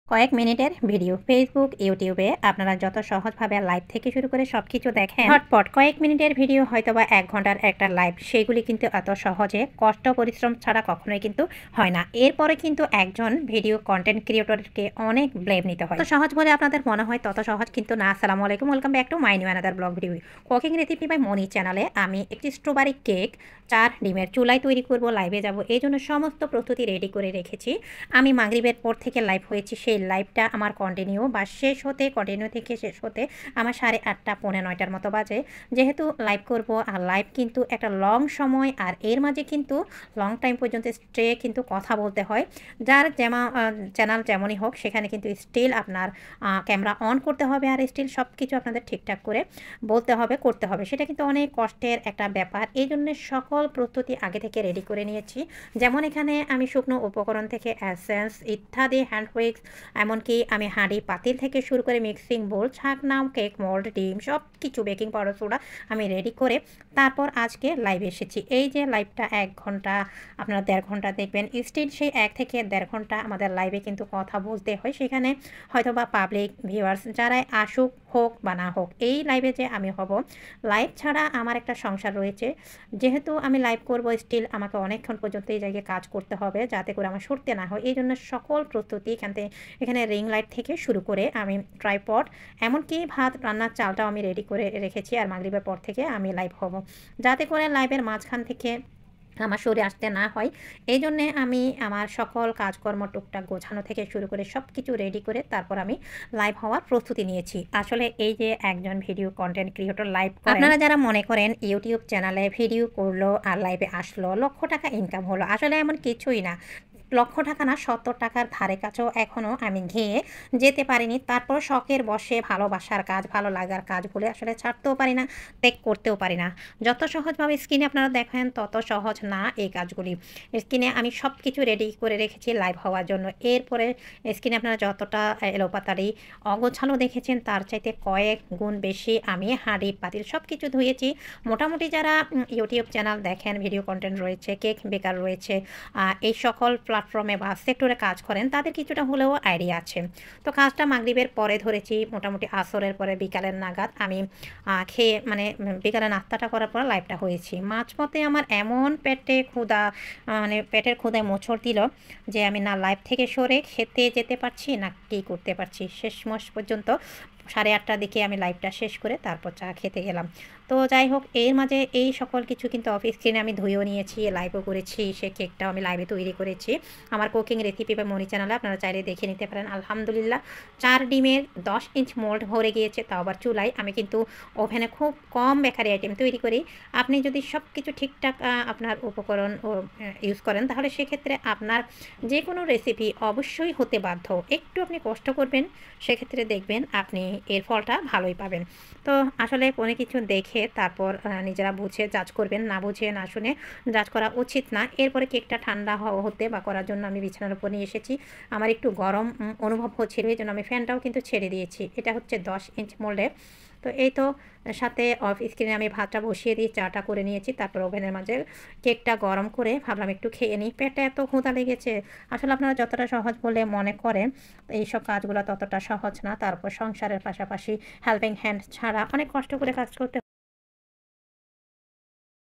কয়েক মিনিটের video Facebook, ইউটিউবে আপনারা যত সহজভাবে লাইভ থেকে শুরু করে সবকিছু দেখেন, ঝটপট কয়েক মিনিটের ভিডিও হয়তোবা ১ ঘন্টার একটা লাইভ, সেগুলি কিন্তু এত সহজে কষ্ট পরিশ্রম ছাড়া কখনোই কিন্তু হয় না। এরপরে কিন্তু একজন ভিডিও কন্টেন্ট ক্রিয়েটরকে অনেক ব্লেম নিতে হয়। তো সহজ বলে আপনাদের মনে হয়, তত সহজ কিন্তু না। আসসালামু আলাইকুম, welcome back to my new another blog video. Cooking recipe by Moni চ্যানেলে আমি একটি স্ট্রবেরি কেক ৪ ডিমের চুলায় তৈরি করব, লাইভে যাব। এই জন্য সমস্ত প্রস্তুতি রেডি করে রেখেছি। আমি মাগরিবের পর থেকে লাইভ হয়েছি, সেই লাইভটা আমার কন্টিনিউ থেকে শেষ হতে আমার 8:30 পৌনে 9টার মতো বাজে। যেহেতু লাইভ করব, আর লাইভ কিন্তু একটা লং সময়, আর এর মাঝে কিন্তু লং টাইম পর্যন্ত স্টে কিন্তু কথা বলতে হয়। যার চ্যানেল যেমনই হোক, সেখানে কিন্তু স্টিল আপনার ক্যামেরা অন করতে হবে, আর স্টিল সব কিছু আপনাদের ঠিকঠাক করে বলতে হবে, করতে হবে। সেটা কিন্তু অনেক কষ্টের একটা ব্যাপার। এই জন্য সকল প্রস্তুতি আগে থেকে রেডি করে নিয়েছি। যেমন এখানে আমি শুকনো উপকরণ থেকে এসেন্স ইত্যাদি, হ্যান্ড উইক্স, এমনকি আমি হাঁড়ি পাতিল থেকে শুরু করে মিক্সিং বোল, ছাঁকনা, কেক মোল্ড, ডিম, সব কিছু, বেকিং পাউডার, সোডা আমি রেডি করে তারপর আজকে লাইভে এসেছি। এই যে লাইভটা ১ ঘন্টা, আপনারা ১.৫ ঘন্টা দেখবেন। স্টিল সেই ১ থেকে ১.৫ ঘন্টা আমাদের লাইভে কিন্তু কথা বলতে হয়। সেখানে হয়তো বা পাবলিক ভিউয়ার্স যারাই আসুক, হোক বা না হোক, এই লাইভে যে আমি হব, লাইভ ছাড়া আমার একটা সংসার রয়েছে। যেহেতু আমি লাইভ করব, স্টিল আমাকে অনেকক্ষণ পর্যন্ত এই জায়গায় কাজ করতে হবে, যাতে করে আমার সরতে না হয়। এই জন্য সকল প্রস্তুতি এখানে রিং লাইট থেকে শুরু করে আমি ট্রাইপড, এমনকি ভাত রান্নার চালটাও আমি রেডি করে রেখেছি। আর মাগরিবের পর থেকে আমি লাইভ হব, যাতে করে লাইভের মাঝখান থেকে আমার সরে আসতে না হয়। এই জন্যে আমি আমার সকল কাজকর্ম টুকটাক গোছানো থেকে শুরু করে সব কিছু রেডি করে তারপর আমি লাইভ হওয়ার প্রস্তুতি নিয়েছি। আসলে এই যে একজন ভিডিও কন্টেন্ট ক্রিয়েটর লাইভ করেন, আপনারা যারা মনে করেন ইউটিউব চ্যানেলে ভিডিও করলো আর লাইভে আসলো, লক্ষ টাকা ইনকাম হলো, আসলে এমন কিছুই না। লক্ষ টাকা না, ৭০ টাকার ধারে কাছেও এখনও আমি ঘেয়ে যেতে পারিনি। তারপর শখের বশে ভালোবাসার কাজ, ভালো লাগার কাজ বলে আসলে ছাড়তেও পারি না, ত্যাগ করতেও পারি না। যত সহজভাবে স্ক্রিনে আপনারা দেখেন, তত সহজ না এই কাজগুলি। স্ক্রিনে আমি সব কিছু রেডি করে রেখেছি লাইভ হওয়ার জন্য। এরপরে স্ক্রিনে আপনারা যতটা এলোপাতাড়ি অগোছালো দেখেছেন, তার চাইতে কয়েক গুণ বেশি আমি হাঁড়ি পাতিল সব কিছু ধুয়েছি। মোটামুটি যারা ইউটিউব চ্যানেল দেখেন, ভিডিও কন্টেন্ট রয়েছে, কেক বেকার রয়েছে, এই সকল প্ল্যাটফর্মে বা সেক্টরে কাজ করেন, তাদের কিছুটা হলেও আইডিয়া আছে। তো কাজটা মাগরিবের পরে ধরেছি, মোটামুটি আসরের পরে বিকালের নাগাদ আমি খেয়ে, মানে বিকালে নাস্তাটা করার পর লাইভটা হয়েছি। মাঝপথে আমার এমন পেটে ক্ষুধা, মানে পেটের ক্ষুধায় মোচড় দিল যে আমি না লাইভ থেকে সরে খেতে যেতে পারছি, না কী করতে পারছি। শেষমেশ পর্যন্ত 8:30টার দিকে আমি লাইভটা শেষ করে তারপর চা খেতে গেলাম। তো যাই হোক, এর মাঝে এই সকল কিছু কিন্তু অফ স্ক্রিনে আমি ধুয়েও নিয়েছি, লাইভও করেছি। সে কেকটাও আমি লাইভে তৈরি করেছি আমার কুকিং রেসিপি বা মনি চ্যানেলে, আপনারা চাইলে দেখে নিতে পারেন। আলহামদুলিল্লাহ, ৪ ডিমের ১০ ইঞ্চ মোল্ড ভরে গিয়েছে, তাও আবার চুলায়। আমি কিন্তু ওভেনে খুব কম বেকারি আইটেম তৈরি করি। আপনি যদি সব কিছু ঠিকঠাক আপনার উপকরণ ইউজ করেন, তাহলে সেক্ষেত্রে আপনার যে কোনো রেসিপি অবশ্যই হতে বাধ্য। একটু আপনি কষ্ট করবেন, সেক্ষেত্রে দেখবেন আপনি এর ফলটা ভালোই পাবেন। তো আসলে কোনো কিছু দেখে তারপর নিজেরা বুঝে জাজ করবেন, না বুঝে না শুনে জাজ করা উচিত না। এরপরে কেকটা ঠান্ডা হতে বা করার জন্য আমি বিছানার উপর নিয়ে এসেছি। আমার একটু গরম অনুভব হচ্ছিল, এই জন্য আমি ফ্যানটাও কিন্তু ছেড়ে দিয়েছি। এটা হচ্ছে ১০ ইঞ্চ মোল্ডের। তো এই তো, সাথে অফ স্ক্রিনে আমি ভাতটা বসিয়ে দিয়ে চাটা করে নিয়েছি। তারপর ওভেনের মাঝে কেকটা গরম করে ভাবলাম একটু খেয়ে নিই, পেটে এত ক্ষুধা লেগেছে। আসলে আপনারা যতটা সহজ বলে মনে করেন, এইসব কাজগুলো ততটা সহজ না। তারপর সংসারের পাশাপাশি হেল্পিং হ্যান্ড ছাড়া অনেক কষ্ট করে কাজ করতে